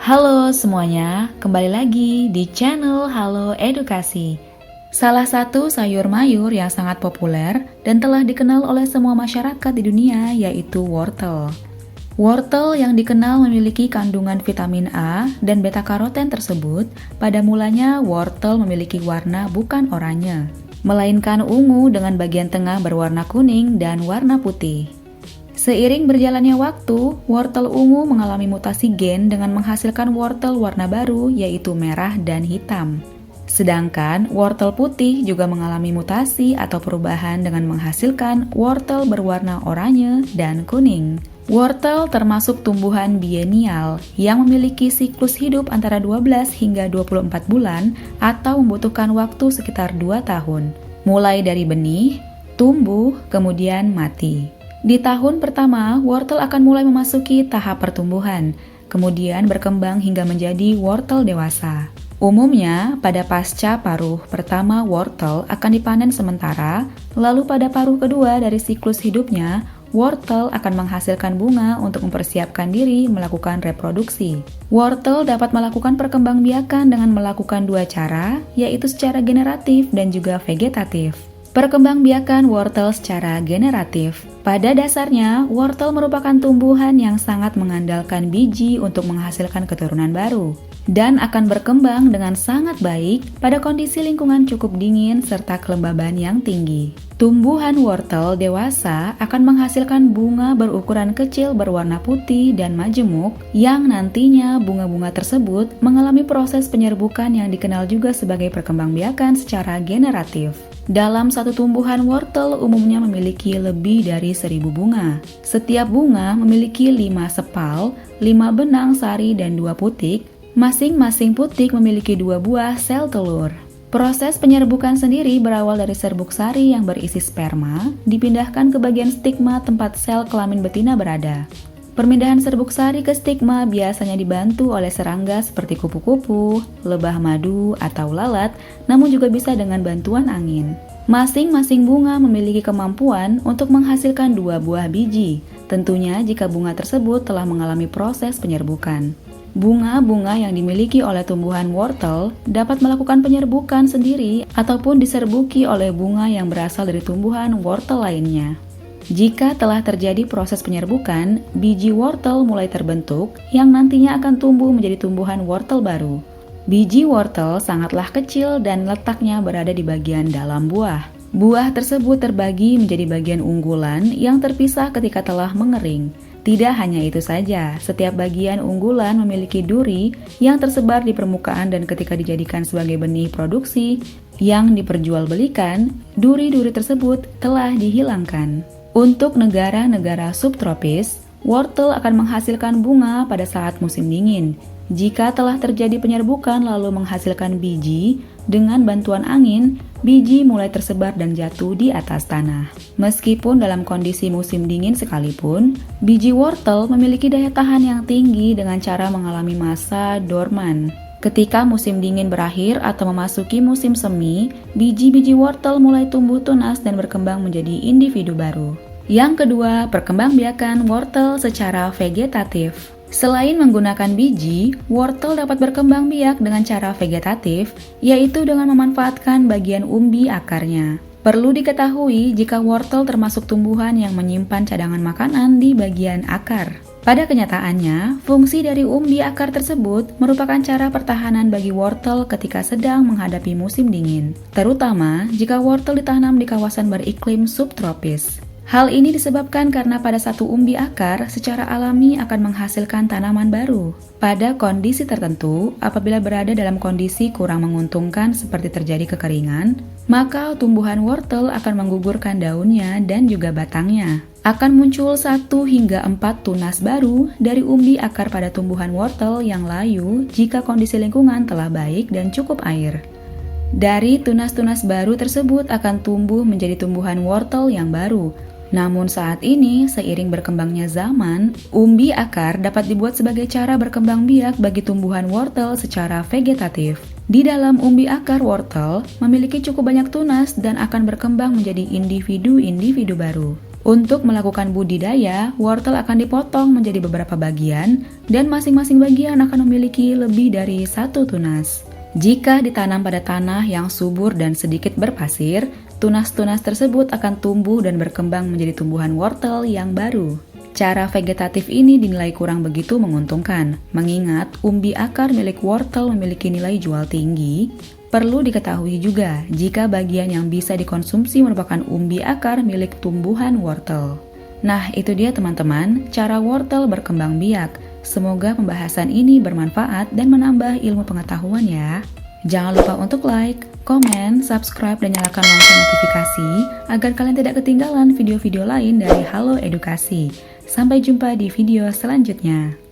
Halo semuanya, kembali lagi di channel Halo Edukasi. Salah satu sayur mayur yang sangat populer dan telah dikenal oleh semua masyarakat di dunia yaitu wortel. Wortel yang dikenal memiliki kandungan vitamin A dan beta-karoten tersebut, pada mulanya wortel memiliki warna bukan oranye, melainkan ungu dengan bagian tengah berwarna kuning dan warna putih. Seiring berjalannya waktu, wortel ungu mengalami mutasi gen dengan menghasilkan wortel warna baru yaitu merah dan hitam. Sedangkan wortel putih juga mengalami mutasi atau perubahan dengan menghasilkan wortel berwarna oranye dan kuning. Wortel termasuk tumbuhan bienial yang memiliki siklus hidup antara 12 hingga 24 bulan atau membutuhkan waktu sekitar 2 tahun. Mulai dari benih, tumbuh, kemudian mati. Di tahun pertama, wortel akan mulai memasuki tahap pertumbuhan, kemudian berkembang hingga menjadi wortel dewasa. Umumnya, pada pasca paruh pertama wortel akan dipanen sementara, lalu pada paruh kedua dari siklus hidupnya, wortel akan menghasilkan bunga untuk mempersiapkan diri melakukan reproduksi. Wortel dapat melakukan perkembangbiakan dengan melakukan dua cara, yaitu secara generatif dan juga vegetatif. Perkembangbiakan wortel secara generatif. Pada dasarnya, wortel merupakan tumbuhan yang sangat mengandalkan biji untuk menghasilkan keturunan baru dan akan berkembang dengan sangat baik pada kondisi lingkungan cukup dingin serta kelembaban yang tinggi. Tumbuhan wortel dewasa akan menghasilkan bunga berukuran kecil berwarna putih dan majemuk yang nantinya bunga-bunga tersebut mengalami proses penyerbukan yang dikenal juga sebagai perkembangbiakan secara generatif. Dalam satu tumbuhan wortel umumnya memiliki lebih dari 1000 bunga. Setiap bunga memiliki 5 sepal, 5 benang sari dan 2 putik. Masing-masing putik memiliki 2 buah sel telur. Proses penyerbukan sendiri berawal dari serbuk sari yang berisi sperma, dipindahkan ke bagian stigma tempat sel kelamin betina berada. Permindahan serbuk sari ke stigma biasanya dibantu oleh serangga seperti kupu-kupu, lebah madu, atau lalat, namun juga bisa dengan bantuan angin. Masing-masing bunga memiliki kemampuan untuk menghasilkan 2 buah biji, tentunya jika bunga tersebut telah mengalami proses penyerbukan. Bunga-bunga yang dimiliki oleh tumbuhan wortel dapat melakukan penyerbukan sendiri ataupun diserbuki oleh bunga yang berasal dari tumbuhan wortel lainnya. Jika telah terjadi proses penyerbukan, biji wortel mulai terbentuk yang nantinya akan tumbuh menjadi tumbuhan wortel baru. Biji wortel sangatlah kecil dan letaknya berada di bagian dalam buah. Buah tersebut terbagi menjadi bagian unggulan yang terpisah ketika telah mengering. Tidak hanya itu saja, setiap bagian unggulan memiliki duri yang tersebar di permukaan dan ketika dijadikan sebagai benih produksi yang diperjualbelikan, duri-duri tersebut telah dihilangkan. Untuk negara-negara subtropis, wortel akan menghasilkan bunga pada saat musim dingin. Jika telah terjadi penyerbukan lalu menghasilkan biji, dengan bantuan angin, biji mulai tersebar dan jatuh di atas tanah. Meskipun dalam kondisi musim dingin sekalipun, biji wortel memiliki daya tahan yang tinggi dengan cara mengalami masa dorman. Ketika musim dingin berakhir atau memasuki musim semi, biji-biji wortel mulai tumbuh tunas dan berkembang menjadi individu baru. Yang kedua, perkembangbiakan wortel secara vegetatif. Selain menggunakan biji, wortel dapat berkembang biak dengan cara vegetatif, yaitu dengan memanfaatkan bagian umbi akarnya. Perlu diketahui jika wortel termasuk tumbuhan yang menyimpan cadangan makanan di bagian akar. Pada kenyataannya, fungsi dari umbi akar tersebut merupakan cara pertahanan bagi wortel ketika sedang menghadapi musim dingin, terutama jika wortel ditanam di kawasan beriklim subtropis. Hal ini disebabkan karena pada satu umbi akar secara alami akan menghasilkan tanaman baru. Pada kondisi tertentu, apabila berada dalam kondisi kurang menguntungkan seperti terjadi kekeringan, maka tumbuhan wortel akan menggugurkan daunnya dan juga batangnya. Akan muncul 1 hingga 4 tunas baru dari umbi akar pada tumbuhan wortel yang layu jika kondisi lingkungan telah baik dan cukup air. Dari tunas-tunas baru tersebut akan tumbuh menjadi tumbuhan wortel yang baru. Namun saat ini, seiring berkembangnya zaman, umbi akar dapat dibuat sebagai cara berkembang biak bagi tumbuhan wortel secara vegetatif. Di dalam umbi akar wortel memiliki cukup banyak tunas dan akan berkembang menjadi individu-individu baru. Untuk melakukan budidaya, wortel akan dipotong menjadi beberapa bagian dan masing-masing bagian akan memiliki lebih dari satu tunas. Jika ditanam pada tanah yang subur dan sedikit berpasir, tunas-tunas tersebut akan tumbuh dan berkembang menjadi tumbuhan wortel yang baru. Cara vegetatif ini dinilai kurang begitu menguntungkan, mengingat umbi akar milik wortel memiliki nilai jual tinggi. Perlu diketahui juga jika bagian yang bisa dikonsumsi merupakan umbi akar milik tumbuhan wortel. Nah, itu dia teman-teman, cara wortel berkembang biak. Semoga pembahasan ini bermanfaat dan menambah ilmu pengetahuan ya. Jangan lupa untuk like, komen, subscribe, dan nyalakan lonceng notifikasi agar kalian tidak ketinggalan video-video lain dari Halo Edukasi. Sampai jumpa di video selanjutnya.